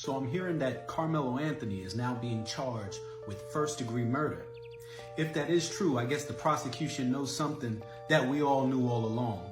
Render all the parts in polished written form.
So I'm hearing that Karmelo Anthony is now being charged with first-degree murder. If that is true, I guess the prosecution knows something that we all knew all along.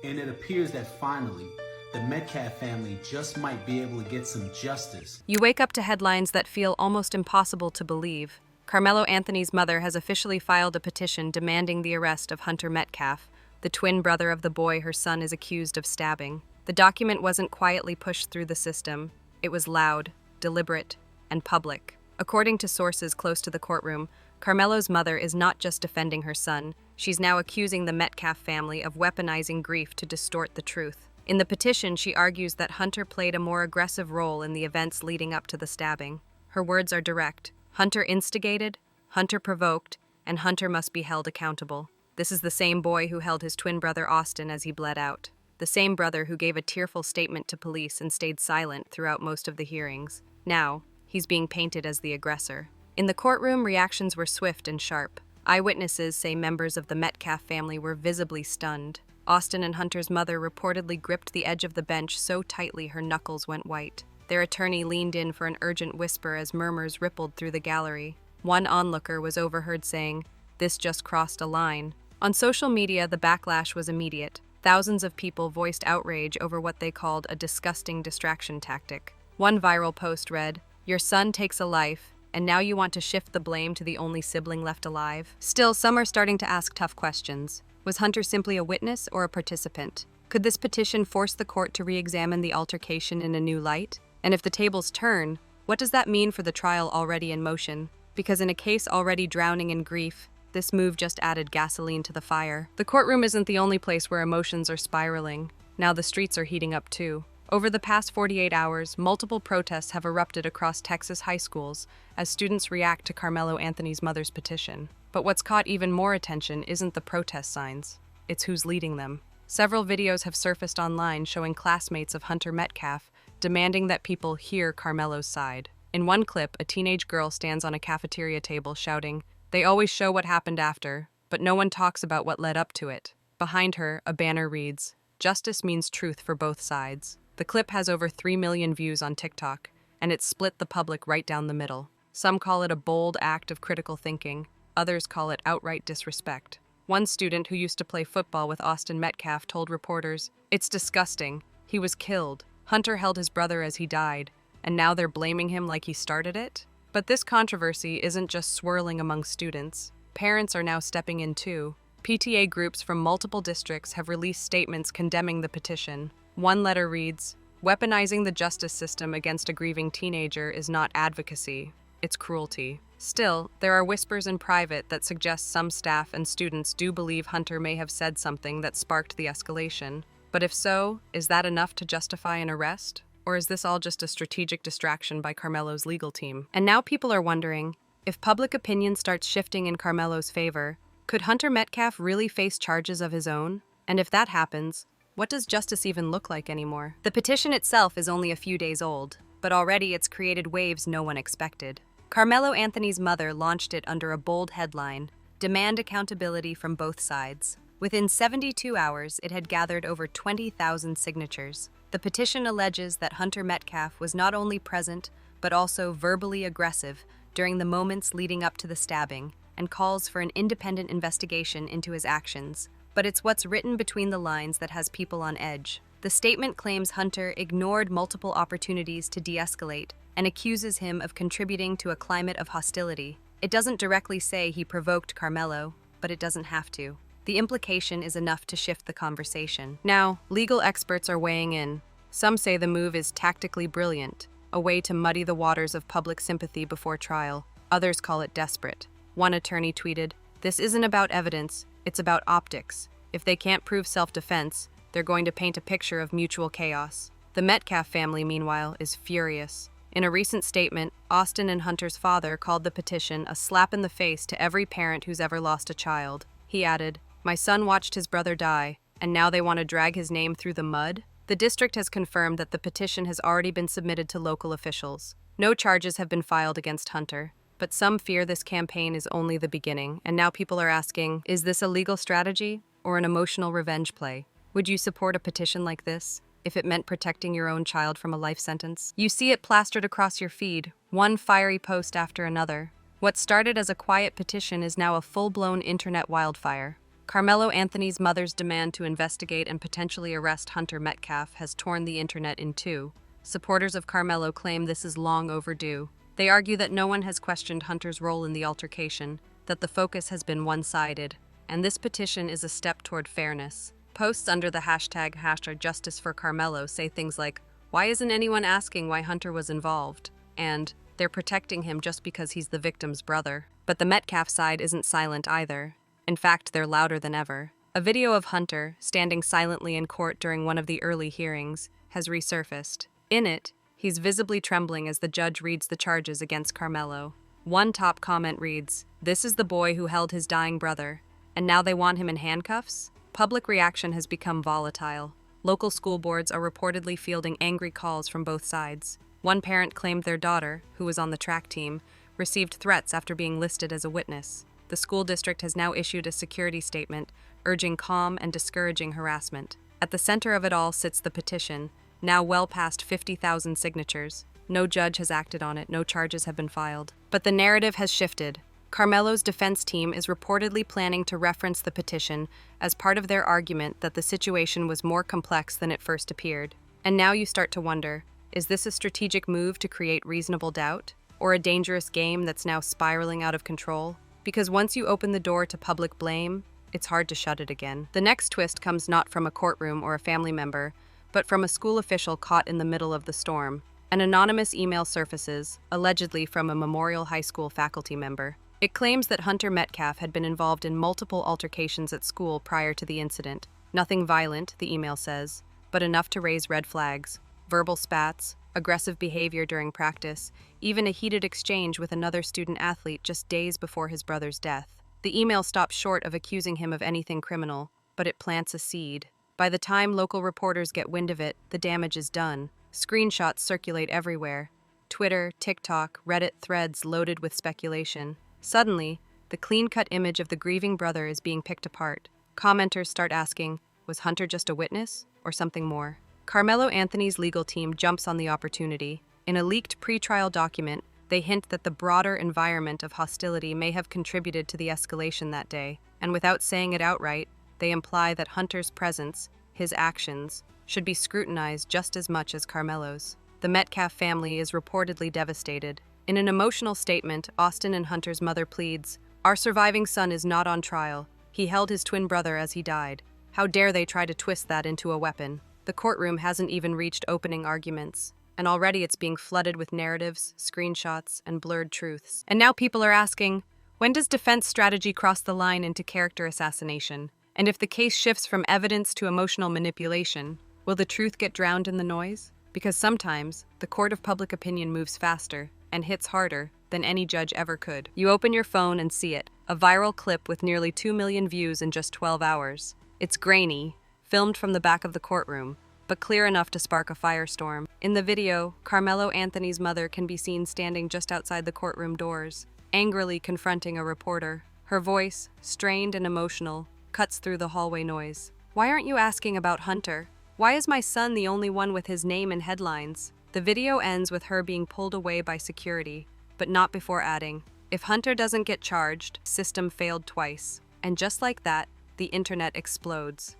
And it appears that finally, the Metcalf family just might be able to get some justice. You wake up to headlines that feel almost impossible to believe. Karmelo Anthony's mother has officially filed a petition demanding the arrest of Hunter Metcalf, the twin brother of the boy her son is accused of stabbing. The document wasn't quietly pushed through the system. It was loud, deliberate, and public. According to sources close to the courtroom, Karmelo's mother is not just defending her son, she's now accusing the Metcalf family of weaponizing grief to distort the truth. In the petition, she argues that Hunter played a more aggressive role in the events leading up to the stabbing. Her words are direct. Hunter instigated, Hunter provoked, and Hunter must be held accountable. This is the same boy who held his twin brother Austin as he bled out. The same brother who gave a tearful statement to police and stayed silent throughout most of the hearings. Now, he's being painted as the aggressor. In the courtroom, reactions were swift and sharp. Eyewitnesses say members of the Metcalf family were visibly stunned. Austin and Hunter's mother reportedly gripped the edge of the bench so tightly her knuckles went white. Their attorney leaned in for an urgent whisper as murmurs rippled through the gallery. One onlooker was overheard saying, "This just crossed a line." On social media, the backlash was immediate. Thousands of people voiced outrage over what they called a disgusting distraction tactic. One viral post read, "Your son takes a life, and now you want to shift the blame to the only sibling left alive?" Still, some are starting to ask tough questions. Was Hunter simply a witness or a participant? Could this petition force the court to re-examine the altercation in a new light? And if the tables turn, what does that mean for the trial already in motion? Because in a case already drowning in grief, this move just added gasoline to the fire. The courtroom isn't the only place where emotions are spiraling. Now the streets are heating up too. Over the past 48 hours, multiple protests have erupted across Texas high schools as students react to Karmelo Anthony's mother's petition. But what's caught even more attention isn't the protest signs, it's who's leading them. Several videos have surfaced online showing classmates of Hunter Metcalf demanding that people hear Karmelo's side. In one clip, a teenage girl stands on a cafeteria table shouting, "They always show what happened after, but no one talks about what led up to it." Behind her, a banner reads, "Justice means truth for both sides." The clip has over 3 million views on TikTok, and it's split the public right down the middle. Some call it a bold act of critical thinking. Others call it outright disrespect. One student who used to play football with Austin Metcalf told reporters, "It's disgusting. He was killed. Hunter held his brother as he died, and now they're blaming him like he started it?" But this controversy isn't just swirling among students. Parents are now stepping in too. PTA groups from multiple districts have released statements condemning the petition. One letter reads, "Weaponizing the justice system against a grieving teenager is not advocacy, it's cruelty." Still, there are whispers in private that suggest some staff and students do believe Hunter may have said something that sparked the escalation. But if so, is that enough to justify an arrest? Or is this all just a strategic distraction by Karmelo's legal team? And now people are wondering, if public opinion starts shifting in Karmelo's favor, could Hunter Metcalf really face charges of his own? And if that happens, what does justice even look like anymore? The petition itself is only a few days old, but already it's created waves no one expected. Karmelo Anthony's mother launched it under a bold headline, "Demand accountability from both sides." Within 72 hours, it had gathered over 20,000 signatures. The petition alleges that Hunter Metcalf was not only present, but also verbally aggressive during the moments leading up to the stabbing, and calls for an independent investigation into his actions. But it's what's written between the lines that has people on edge. The statement claims Hunter ignored multiple opportunities to de-escalate and accuses him of contributing to a climate of hostility. It doesn't directly say he provoked Karmelo, but it doesn't have to. The implication is enough to shift the conversation. Now, legal experts are weighing in. Some say the move is tactically brilliant, a way to muddy the waters of public sympathy before trial. Others call it desperate. One attorney tweeted, "This isn't about evidence, it's about optics. If they can't prove self-defense, they're going to paint a picture of mutual chaos." The Metcalf family, meanwhile, is furious. In a recent statement, Austin and Hunter's father called the petition a slap in the face to every parent who's ever lost a child. He added, "My son watched his brother die, and now they want to drag his name through the mud?" The district has confirmed that the petition has already been submitted to local officials. No charges have been filed against Hunter, but some fear this campaign is only the beginning, and now people are asking, is this a legal strategy or an emotional revenge play? Would you support a petition like this? if it meant protecting your own child from a life sentence. You see it plastered across your feed, one fiery post after another. What started as a quiet petition is now a full-blown internet wildfire. Karmelo Anthony's mother's demand to investigate and potentially arrest Hunter Metcalf has torn the internet in two. Supporters of Karmelo claim this is long overdue. They argue that no one has questioned Hunter's role in the altercation, that the focus has been one-sided, and this petition is a step toward fairness. Posts under the hashtag #JusticeForKarmelo say things like, "Why isn't anyone asking why Hunter was involved?" and "They're protecting him just because he's the victim's brother." But the Metcalf side isn't silent either. In fact, they're louder than ever. A video of Hunter, standing silently in court during one of the early hearings, has resurfaced. In it, he's visibly trembling as the judge reads the charges against Karmelo. One top comment reads, "This is the boy who held his dying brother, and now they want him in handcuffs?" Public reaction has become volatile. Local school boards are reportedly fielding angry calls from both sides. One parent claimed their daughter, who was on the track team, received threats after being listed as a witness. The school district has now issued a security statement urging calm and discouraging harassment. At the center of it all sits the petition, now well past 50,000 signatures. No judge has acted on it, no charges have been filed. But the narrative has shifted. Karmelo's defense team is reportedly planning to reference the petition as part of their argument that the situation was more complex than it first appeared. And now you start to wonder, is this a strategic move to create reasonable doubt? Or a dangerous game that's now spiraling out of control? Because once you open the door to public blame, it's hard to shut it again. The next twist comes not from a courtroom or a family member, but from a school official caught in the middle of the storm. An anonymous email surfaces, allegedly from a Memorial High School faculty member. It claims that Hunter Metcalf had been involved in multiple altercations at school prior to the incident. Nothing violent, the email says, but enough to raise red flags. Verbal spats, aggressive behavior during practice, even a heated exchange with another student-athlete just days before his brother's death. The email stops short of accusing him of anything criminal, but it plants a seed. By the time local reporters get wind of it, the damage is done. Screenshots circulate everywhere. Twitter, TikTok, Reddit threads loaded with speculation. Suddenly, the clean-cut image of the grieving brother is being picked apart. Commenters start asking, was Hunter just a witness, or something more? Karmelo Anthony's legal team jumps on the opportunity. In a leaked pretrial document, they hint that the broader environment of hostility may have contributed to the escalation that day, and without saying it outright, they imply that Hunter's presence, his actions, should be scrutinized just as much as Karmelo's. The Metcalf family is reportedly devastated. In an emotional statement, Austin and Hunter's mother pleads, "Our surviving son is not on trial. He held his twin brother as he died. How dare they try to twist that into a weapon?" The courtroom hasn't even reached opening arguments, and already it's being flooded with narratives, screenshots, and blurred truths. And now people are asking, when does defense strategy cross the line into character assassination? And if the case shifts from evidence to emotional manipulation, will the truth get drowned in the noise? Because sometimes, the court of public opinion moves faster and hits harder than any judge ever could. You open your phone and see it, a viral clip with nearly 2 million views in just 12 hours. It's grainy, filmed from the back of the courtroom, but clear enough to spark a firestorm. In the video, Karmelo Anthony's mother can be seen standing just outside the courtroom doors, angrily confronting a reporter. Her voice, strained and emotional, cuts through the hallway noise. "Why aren't you asking about Hunter? Why is my son the only one with his name in headlines?" The video ends with her being pulled away by security, but not before adding, "If Hunter doesn't get charged, system failed twice." And just like that, the internet explodes.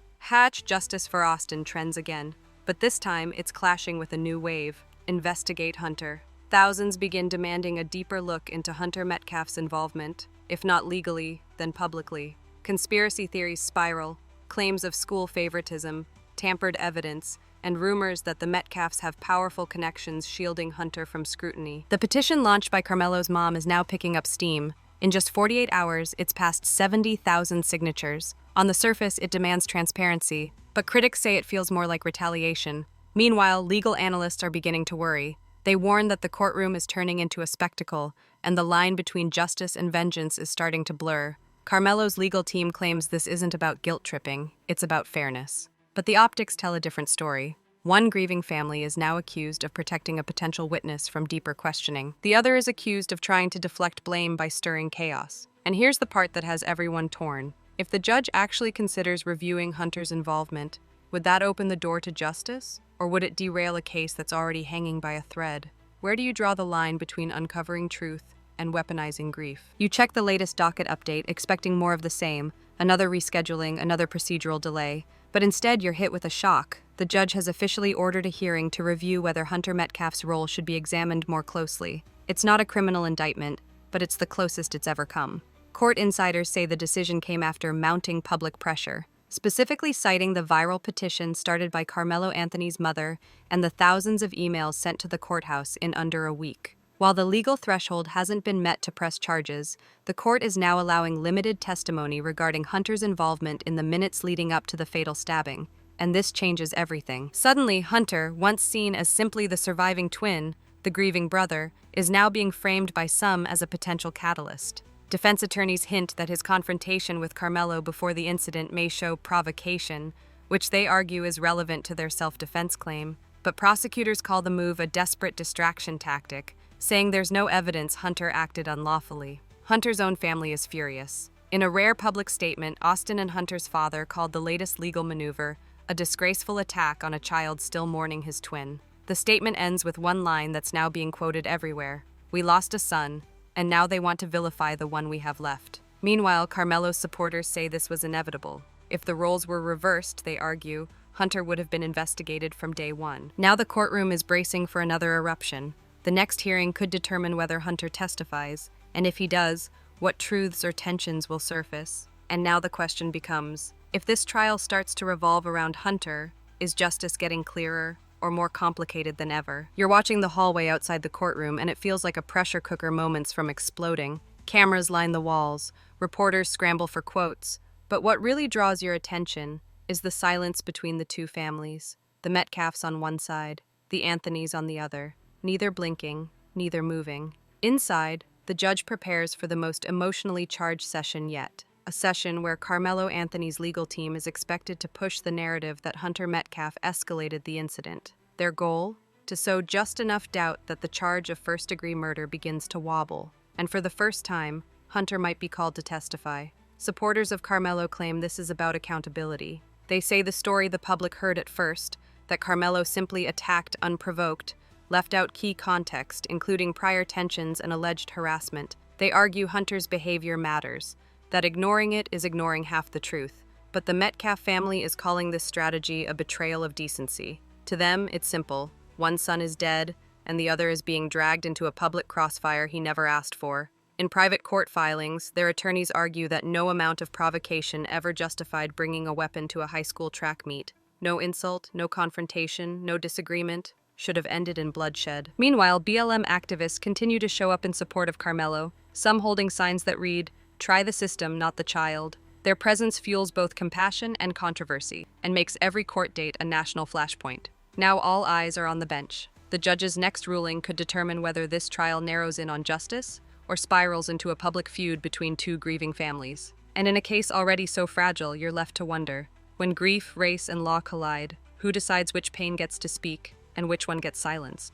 #Justice for Austin trends again, but this time it's clashing with a new wave. Investigate Hunter. Thousands begin demanding a deeper look into Hunter Metcalf's involvement, if not legally, then publicly. Conspiracy theories spiral, claims of school favoritism, tampered evidence, and rumors that the Metcalfs have powerful connections shielding Hunter from scrutiny. The petition launched by Karmelo's mom is now picking up steam. In just 48 hours, it's passed 70,000 signatures. On the surface, it demands transparency, but critics say it feels more like retaliation. Meanwhile, legal analysts are beginning to worry. They warn that the courtroom is turning into a spectacle, and the line between justice and vengeance is starting to blur. Karmelo's legal team claims this isn't about guilt tripping, it's about fairness. But the optics tell a different story. One grieving family is now accused of protecting a potential witness from deeper questioning. The other is accused of trying to deflect blame by stirring chaos. And here's the part that has everyone torn. If the judge actually considers reviewing Hunter's involvement, would that open the door to justice? Or would it derail a case that's already hanging by a thread? Where do you draw the line between uncovering truth and weaponizing grief? You check the latest docket update, expecting more of the same, another rescheduling, another procedural delay, but instead you're hit with a shock. The judge has officially ordered a hearing to review whether Hunter Metcalf's role should be examined more closely. It's not a criminal indictment, but it's the closest it's ever come. Court insiders say the decision came after mounting public pressure, specifically citing the viral petition started by Karmelo Anthony's mother and the thousands of emails sent to the courthouse in under a week. While the legal threshold hasn't been met to press charges, the court is now allowing limited testimony regarding Hunter's involvement in the minutes leading up to the fatal stabbing, and this changes everything. Suddenly, Hunter, once seen as simply the surviving twin, the grieving brother, is now being framed by some as a potential catalyst. Defense attorneys hint that his confrontation with Karmelo before the incident may show provocation, which they argue is relevant to their self-defense claim, but prosecutors call the move a desperate distraction tactic, saying there's no evidence Hunter acted unlawfully. Hunter's own family is furious. In a rare public statement, Austin and Hunter's father called the latest legal maneuver a disgraceful attack on a child still mourning his twin. The statement ends with one line that's now being quoted everywhere: "We lost a son, and now they want to vilify the one we have left." Meanwhile, Karmelo's supporters say this was inevitable. If the roles were reversed, they argue, Hunter would have been investigated from day one. Now the courtroom is bracing for another eruption. The next hearing could determine whether Hunter testifies, and if he does, what truths or tensions will surface. And now the question becomes, if this trial starts to revolve around Hunter, is justice getting clearer or more complicated than ever? You're watching the hallway outside the courtroom, and it feels like a pressure cooker moments from exploding. Cameras line the walls, reporters scramble for quotes, but what really draws your attention is the silence between the two families, the Metcalfs on one side, the Anthonys on the other. Neither blinking, neither moving. Inside, the judge prepares for the most emotionally charged session yet, a session where Karmelo Anthony's legal team is expected to push the narrative that Hunter Metcalf escalated the incident. Their goal? To sow just enough doubt that the charge of first-degree murder begins to wobble, and for the first time, Hunter might be called to testify. Supporters of Karmelo claim this is about accountability. They say the story the public heard at first, that Karmelo simply attacked unprovoked, left out key context, including prior tensions and alleged harassment. They argue Hunter's behavior matters, that ignoring it is ignoring half the truth. But the Metcalf family is calling this strategy a betrayal of decency. To them, it's simple. One son is dead, and the other is being dragged into a public crossfire he never asked for. In private court filings, their attorneys argue that no amount of provocation ever justified bringing a weapon to a high school track meet. No insult, no confrontation, no disagreement should have ended in bloodshed. Meanwhile, BLM activists continue to show up in support of Karmelo, some holding signs that read, "Try the system, not the child." Their presence fuels both compassion and controversy, and makes every court date a national flashpoint. Now all eyes are on the bench. The judge's next ruling could determine whether this trial narrows in on justice or spirals into a public feud between two grieving families. And in a case already so fragile, you're left to wonder, when grief, race, and law collide, who decides which pain gets to speak and which one gets silenced?